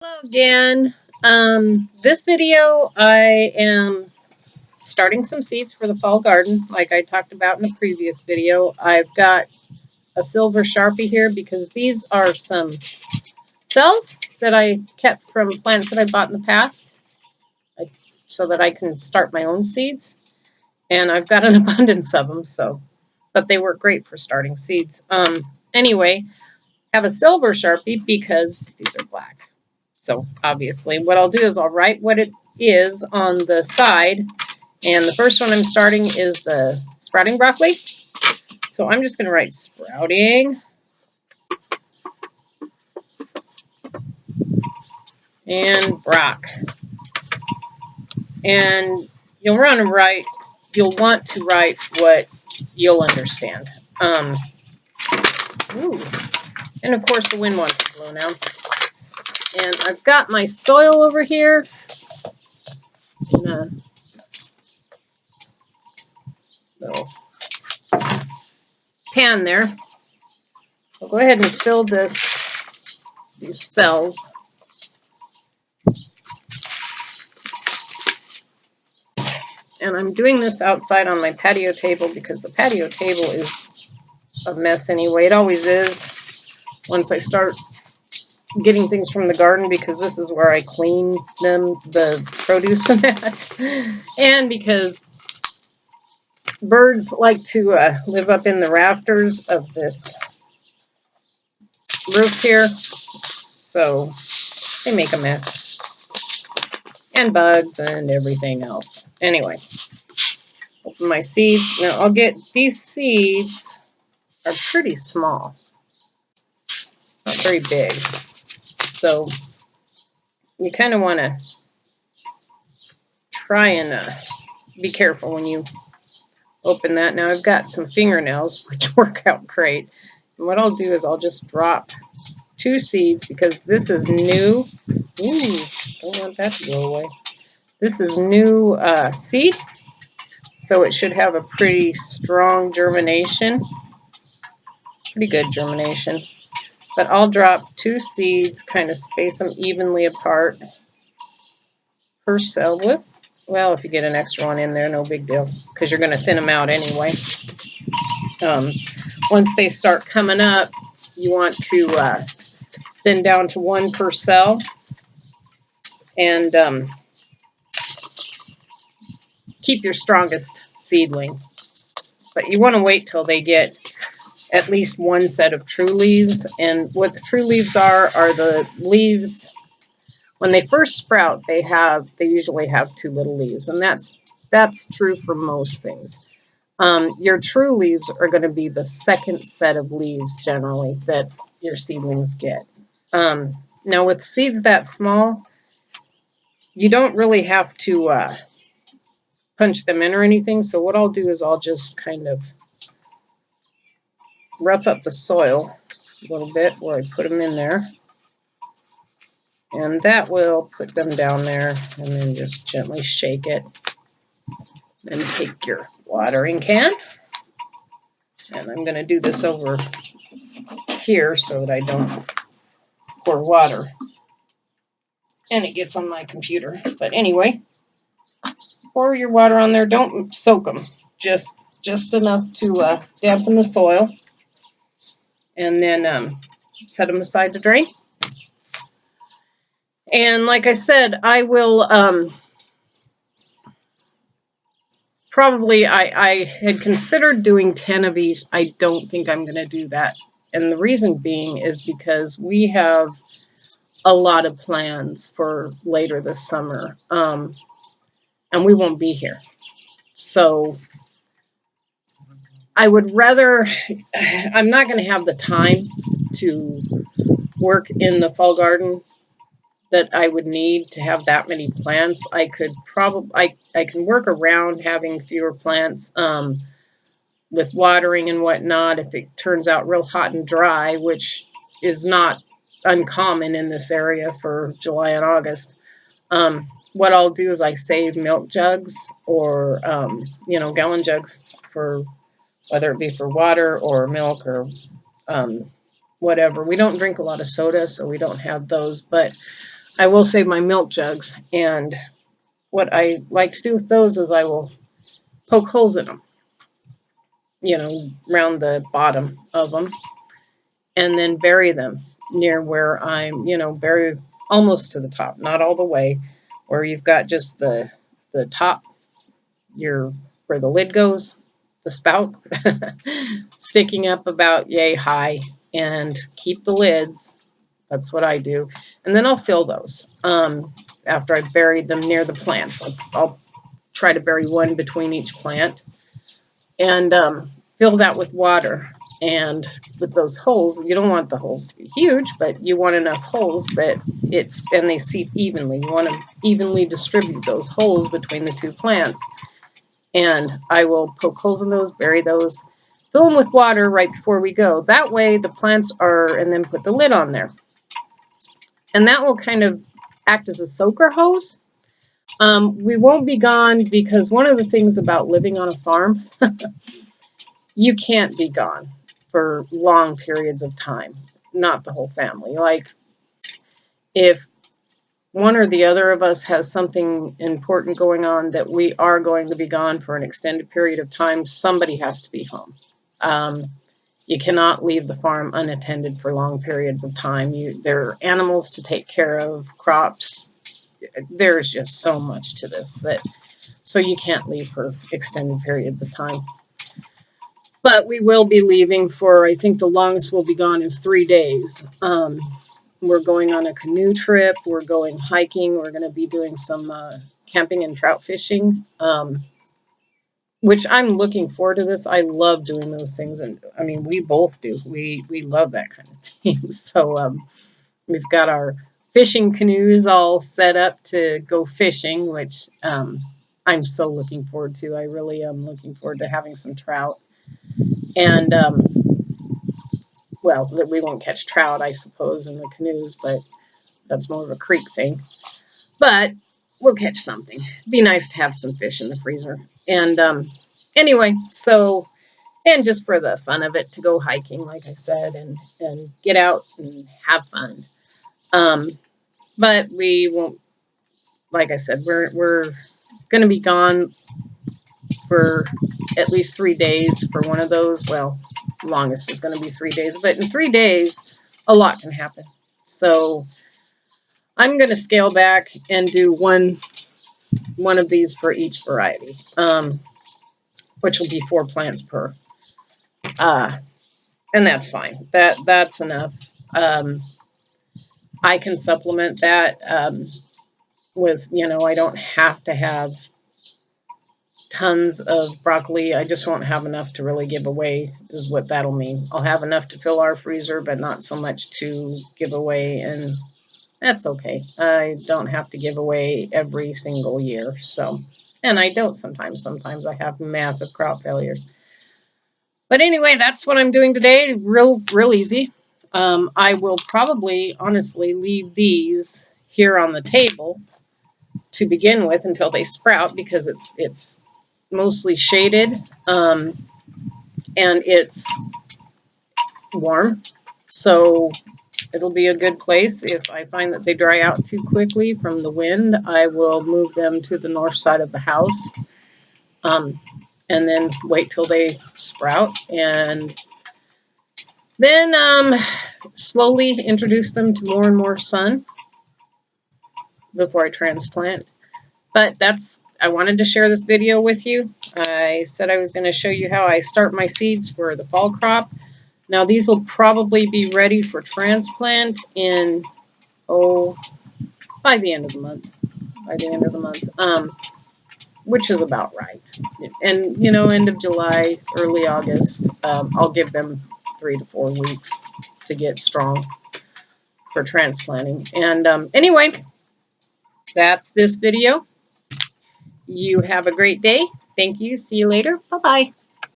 Hello again. This video I am starting some seeds for the fall garden like I talked about in the previous video. I've got a silver Sharpie here because these are some cells that I kept from plants that I bought in the past so that I can start my own seeds, and I've got an abundance of them, but they work great for starting seeds. Anyway, I have a silver Sharpie because these are black. So obviously what I'll do is I'll write what it is on the side. And the first one I'm starting is the sprouting broccoli. So I'm just going to write sprouting. And brock. And you'll want to write what you'll understand. Ooh. And of course the wind wants to blow now. And I've got my soil over here in a little pan there. I'll go ahead and fill these cells. And I'm doing this outside on my patio table because the patio table is a mess anyway. It always is once I start getting things from the garden, because this is where I clean the produce and that. And because birds like to live up in the rafters of this roof here. So they make a mess. And bugs and everything else. Anyway, open my seeds. Now I'll get these seeds are pretty small. Not very big. So you kind of want to try and be careful when you open that. Now I've got some fingernails which work out great. And what I'll do is I'll just drop 2 seeds because this is new. Ooh, don't want that to go away. This is new seed, so it should have a pretty strong germination. Pretty good germination. But I'll drop 2 seeds, kind of space them evenly apart per cell. Well, if you get an extra one in there, no big deal, because you're going to thin them out anyway. Once they start coming up, you want to thin down to 1 per cell. And keep your strongest seedling. But you want to wait till they get at least 1 set of true leaves. And what the true leaves are the leaves, when they first sprout, they usually have 2 little leaves, and that's true for most things. Your true leaves are going to be the second set of leaves generally that your seedlings get. Now with seeds that small, you don't really have to punch them in or anything. So what I'll do is I'll just kind of rough up the soil a little bit where I put them in there. And that will put them down there, and then just gently shake it. Then take your watering can. And I'm going to do this over here so that I don't pour water and it gets on my computer. But anyway, pour your water on there. Don't soak them. Just enough to dampen the soil. And then set them aside to drain. And like I said, I will probably, I had considered doing 10 of each. I don't think I'm going to do that. And the reason being is because we have a lot of plans for later this summer. And we won't be here. So I would rather, I'm not going to have the time to work in the fall garden that I would need to have that many plants. I could probably, I can work around having fewer plants with watering and whatnot if it turns out real hot and dry, which is not uncommon in this area for July and August. What I'll do is I save milk jugs or, gallon jugs for whether it be for water or milk or whatever. We don't drink a lot of soda, so we don't have those, but I will save my milk jugs, and what I like to do with those is I will poke holes in them, around the bottom of them, and then bury them near where I'm, bury almost to the top, not all the way, where you've got just the top, where the lid goes, the spout, sticking up about yay high, and keep the lids. That's what I do. And then I'll fill those after I've buried them near the plants. I'll try to bury one between each plant and fill that with water. And with those holes, you don't want the holes to be huge, but you want enough holes that and they seep evenly. You want to evenly distribute those holes between the two plants. And I will poke holes in those, bury those, fill them with water right before we go. That way the plants and then put the lid on there. And that will kind of act as a soaker hose. We won't be gone because one of the things about living on a farm, you can't be gone for long periods of time, not the whole family. Like if one or the other of us has something important going on that we are going to be gone for an extended period of time, somebody has to be home. You cannot leave the farm unattended for long periods of time. There are animals to take care of, crops. There's just so much to this so you can't leave for extended periods of time. But we will be leaving for, I think the longest we'll be gone is 3 days. We're going on a canoe trip. We're going hiking. We're going to be doing some camping and trout fishing, which I'm looking forward to this. I love doing those things. And I mean, we both do. We love that kind of thing. So we've got our fishing canoes all set up to go fishing, which I'm so looking forward to. I really am looking forward to having some trout. And, well, we won't catch trout, I suppose, in the canoes, but that's more of a creek thing. But we'll catch something. It'd be nice to have some fish in the freezer. And anyway, and just for the fun of it, to go hiking, like I said, and get out and have fun. But we won't, like I said, we're going to be gone for at least 3 days for one of those. Well, longest is going to be 3 days, but in 3 days, a lot can happen. So I'm going to scale back and do one of these for each variety, which will be 4 plants per. And that's fine. That's enough. I can supplement that with, I don't have to have tons of broccoli. I just won't have enough to really give away, is what that'll mean. I'll have enough to fill our freezer, but not so much to give away, and that's okay. I don't have to give away every single year. So, and I don't sometimes. Sometimes I have massive crop failures. But anyway, that's what I'm doing today. Real easy. I will probably, honestly, leave these here on the table to begin with until they sprout, because it's mostly shaded and it's warm, so it'll be a good place. If I find that they dry out too quickly from the wind, I will move them to the north side of the house, and then wait till they sprout, and then slowly introduce them to more and more sun before I transplant. But I wanted to share this video with you. I said I was going to show you how I start my seeds for the fall crop. Now these will probably be ready for transplant in, by the end of the month. Which is about right. And, end of July, early August, I'll give them 3 to 4 weeks to get strong for transplanting. And anyway, that's this video. You have a great day. Thank you. See you later. Bye-bye.